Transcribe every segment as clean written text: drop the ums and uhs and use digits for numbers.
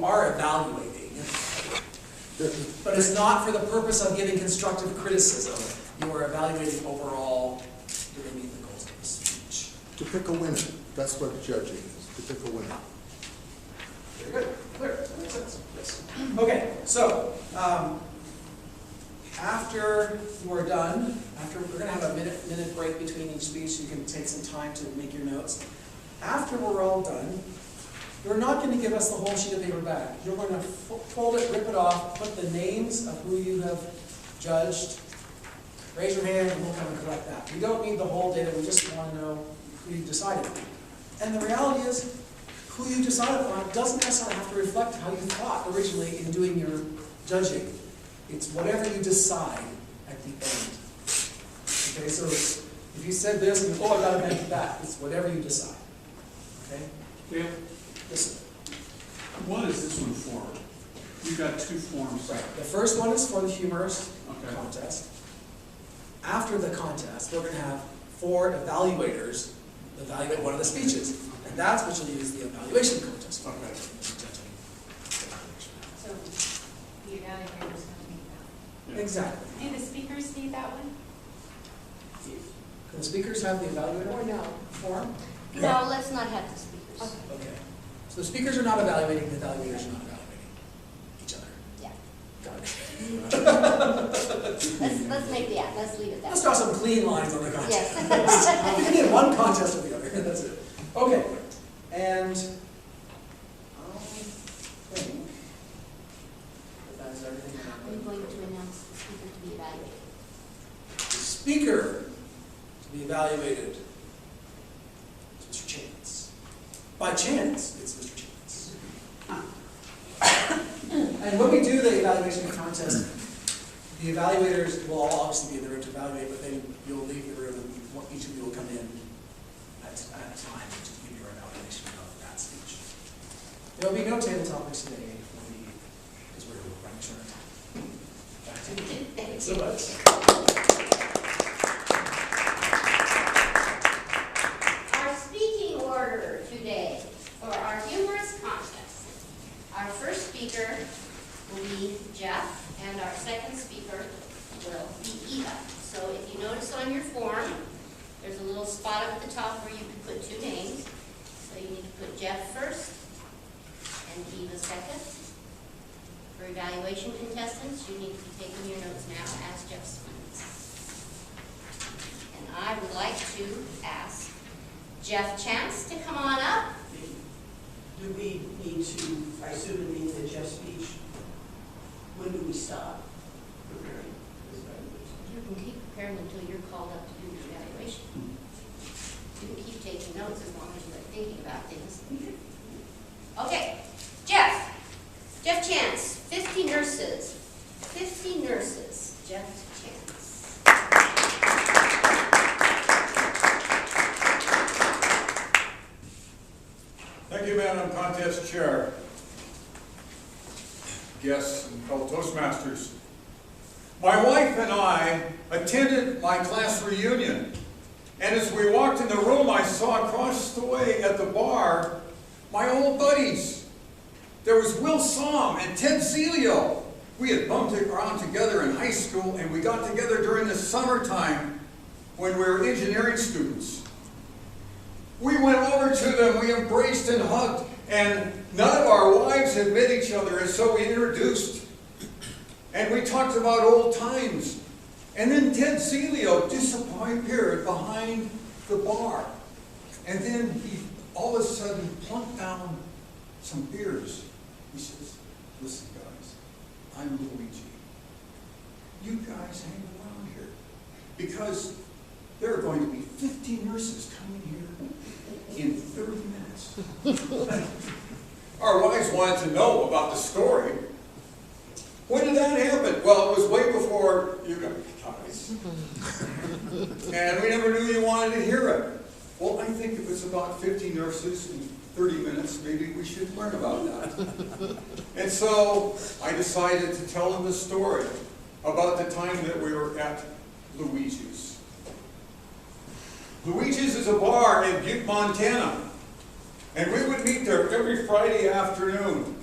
you are evaluating. But it's not for the purpose of giving constructive criticism. You are evaluating overall, do they meet the goals of the speech? To pick a winner. That's what judging is, to pick a winner. Very good. Clear. That makes sense. Yes. Okay, so after you are done, we're going to have a minute break between each speech so you can take some time to make your notes. After we're all done, you're not going to give us the whole sheet of paper back. You're going to fold it, rip it off, put the names of who you have judged. Raise your hand and we'll come and collect that. We don't need the whole data, we just want to know who you decided on. And the reality is, who you decided on doesn't necessarily have to reflect how you thought originally in doing your judging. It's whatever you decide at the end. Okay, so if you said this and I got to make that, it's whatever you decide. Okay? Yeah. Listen. What is this one for? You've got two forms. Right. The first one is for the humorist Okay. contest. After the contest, we're going to have 4 evaluators evaluate one of the speeches. And that's what you'll use the evaluation contest for. Okay. So the evaluator is going to make that. Yeah. Exactly. Do the speakers need that one? Can the speakers have the evaluator Or no? form? No, let's not have the speakers. Okay. So the speakers are not evaluating, the evaluators are not evaluating each other. Yeah. Got it. Let's make the act. Let's leave it that Let's way. draw some clean lines on the contest. Yes. We can get one contest or the other, that's it. Okay, and I think that is everything. I'm going to announce the speaker to be evaluated. The speaker to be evaluated is Mr. Chance. By chance, it's Mr. Chance. And when we do the evaluation contest, the evaluators will all obviously be in the room to evaluate, but then you'll leave the room and each of you will come in at a time to give your evaluation of that speech. There will be no table topics today because we're running short of time. Back to you. Thanks so much. Our speaking order today for our humorous contest. Our first speaker will be Geoff, and our second speaker will be Eva. So if you notice on your form, there's a little spot up at the top where you can put 2 names. So you need to put Geoff first and Eva second. For evaluation contestants, you need to be taking your notes now as Geoff speaks. And I would like to ask Geoff Chance to come on up. Do we need to, I assume it means that Geoff's speech, when do we stop preparing this evaluation? You can keep preparing until you're called up to do the evaluation. You can keep taking notes as long as you're thinking about things. Okay, Geoff Chance, 50 nurses. 50 nurses, Geoff Chance. Thank you, Madam Contest Chair, guests and fellow Toastmasters. My wife and I attended my class reunion, and as we walked in the room, I saw across the way at the bar my old buddies. There was Will Somm and Ted Zelio. We had bumped around together in high school, and we got together during the summertime when we were engineering students. We went over to them, we embraced and hugged, and none of our wives had met each other, and so we introduced. And we talked about old times. And then Ted Zelio disappeared behind the bar. And then he all of a sudden plunked down some beers. He says, "Listen, guys, I'm Luigi. You guys hang around here because there are going to be 50 nurses coming here in 30 minutes. Our wives wanted to know about the story. When did that happen? Well, it was way before you guys. And we never knew you wanted to hear it. Well, I think if it's about 50 nurses in 30 minutes, maybe we should learn about that. And so I decided to tell them the story about the time that we were at Luigi's. Luigi's is a bar in Butte, Montana. And we would meet there every Friday afternoon.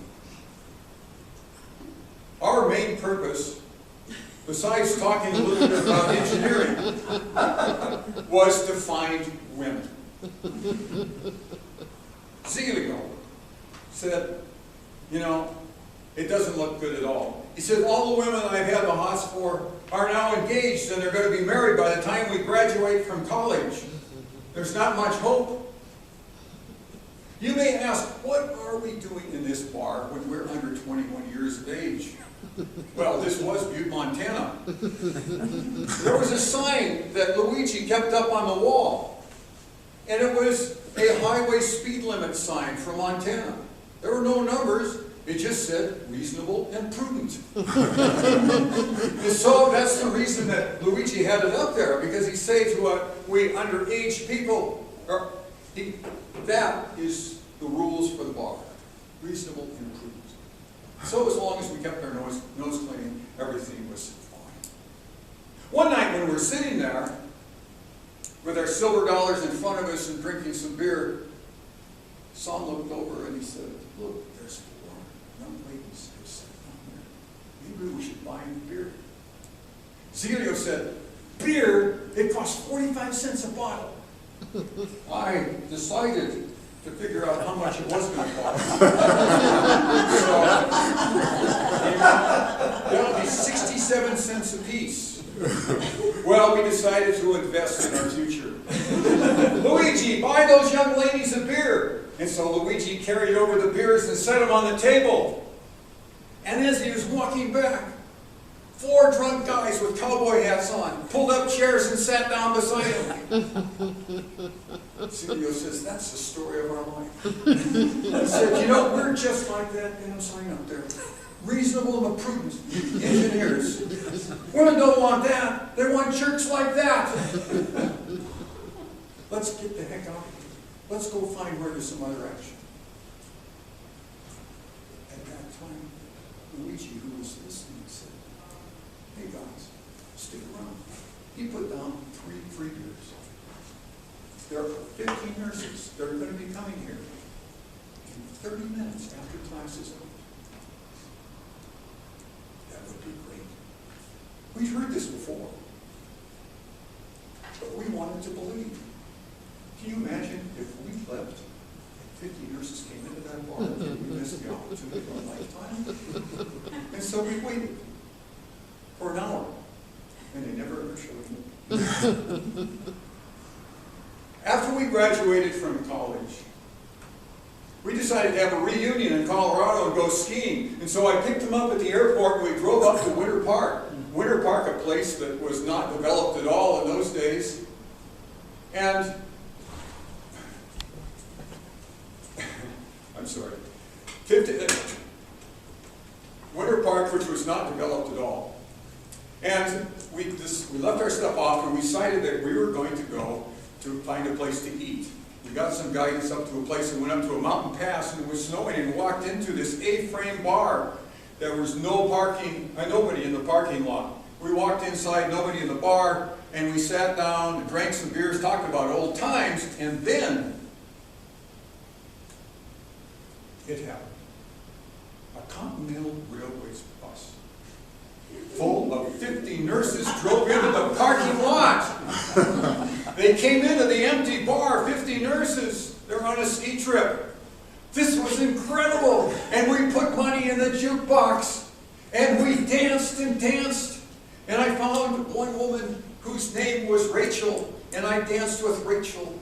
purpose, besides talking a little bit about engineering, was to find women. Zelio said, you know, it doesn't look good at all. He said, all the women I've had the hots for are now engaged and they're going to be married by the time we graduate from college. There's not much hope. You may ask, what are we doing in this bar when we're under 21 years of age? Well, this was Butte, Montana. There was a sign that Luigi kept up on the wall, and it was a highway speed limit sign for Montana. There were no numbers. It just said reasonable and prudent. And so that's the reason that Luigi had it up there, because he said to we underage people, that is the rules for the bar. Reasonable and prudent. So as long as we kept our nose clean, everything was fine. One night when we were sitting there with our silver dollars in front of us and drinking some beer, Son looked over and he said, look, there's 4 young ladies who sit down here. Maybe we should buy them beer. Zelio said, beer? It costs 45 cents a bottle. I decided to figure out how much it was going to cost. So, that'll be 67 cents a piece. Well, we decided to invest in our future. Luigi, buy those young ladies a beer. And so Luigi carried over the beers and set them on the table. And as he was walking back, 4 drunk guys with cowboy hats on pulled up chairs and sat down beside him. Zelio says, that's the story of our life. He said, you know, we're just like that damn sign up there. Reasonable and prudent engineers. Women don't want that. They want jerks like that. Let's get the heck out of here. Let's go find where there's some other action. At that time, Luigi, who was listening, said, hey guys, stick around. He put down 3 free beers. There are 15 nurses that are going to be coming here in 30 minutes after class is over. That would be great. We've heard this before, but we wanted to believe. Can you imagine if we left and 50 nurses came into that bar and we missed the opportunity of a lifetime? And so we waited for an hour, and they never ever showed up. After we graduated from college, we decided to have a reunion in Colorado and go skiing. And so I picked them up at the airport and we drove up to Winter Park. Winter Park, a place that was not developed at all in those days. And I'm sorry. Winter Park, which was not developed at all. And we left our stuff off and we decided that we were going to go to find a place to eat. We got some guidance up to a place and went up to a mountain pass, and it was snowing, and walked into this A-frame bar. There was no parking, nobody in the parking lot. We walked inside, nobody in the bar, and we sat down and drank some beers, talked about old times, and then it happened. A Continental Railways bus full of 50 nurses drove into the parking lot. They came into the empty bar, 50 nurses. They're on a ski trip. This was incredible. And we put money in the jukebox. And we danced and danced. And I found one woman whose name was Rachel. And I danced with Rachel.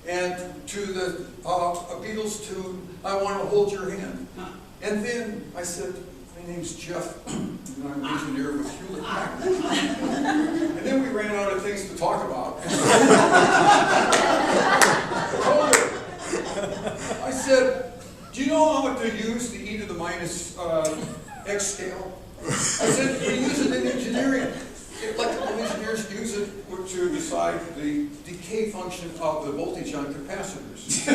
And to the Beatles tune, I Want to Hold Your Hand. And then I said, my name's Geoff, and I'm an engineer with Hewlett Packard. And then we ran out of things to talk about. I said, do you know how to use the e to the minus x scale? I said, you use it in engineering. Electrical engineers use it to decide the decay function of the voltage on capacitors.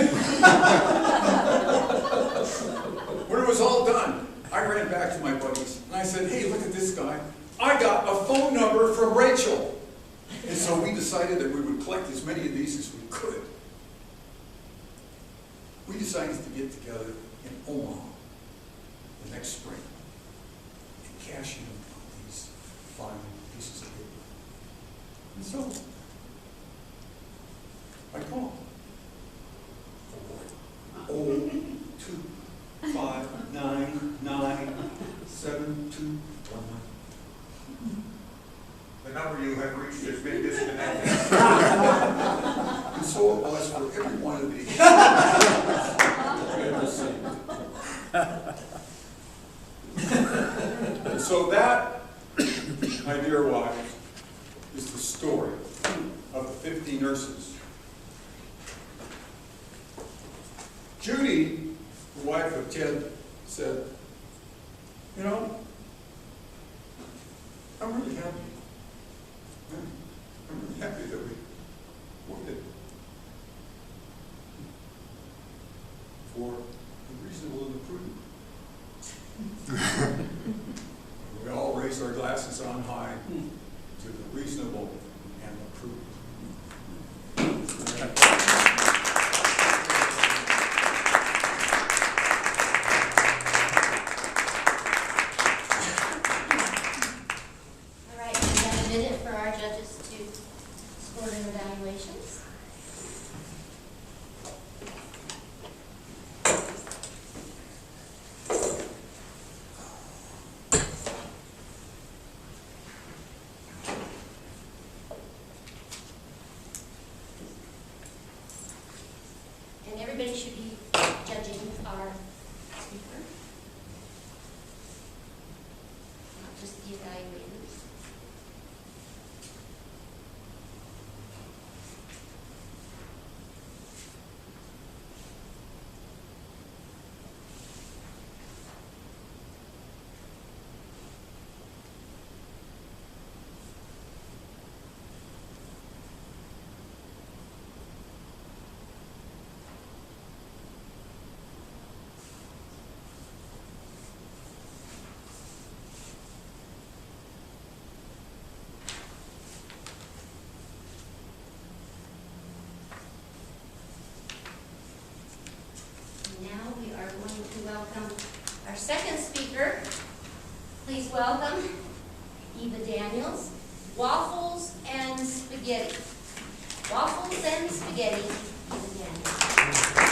When it was all done, I ran back to my buddies and I said, hey, look at this guy. I got a phone number from Rachel. And so we decided that we would collect as many of these as we could. We decided to get together in Omaha the next spring and cash in And so, I called. 025997211. The number you have reached has been disconnected. And so it was for every one of these. And so that, my dear wife, is the story of the 50 nurses. Judy, the wife of Ted, said, you know, I'm really happy. I'm really happy that we waited for the reasonable and the prudent. We all raise our glasses on high to the reasonable and the prudent. All right, we have a minute for our judges to score their evaluations. And everybody should be judging our speaker, not just the evaluators. Now we are going to welcome our second speaker. Please welcome Eva Daniels, Waffles and Spaghetti. Waffles and Spaghetti, Eva Daniels.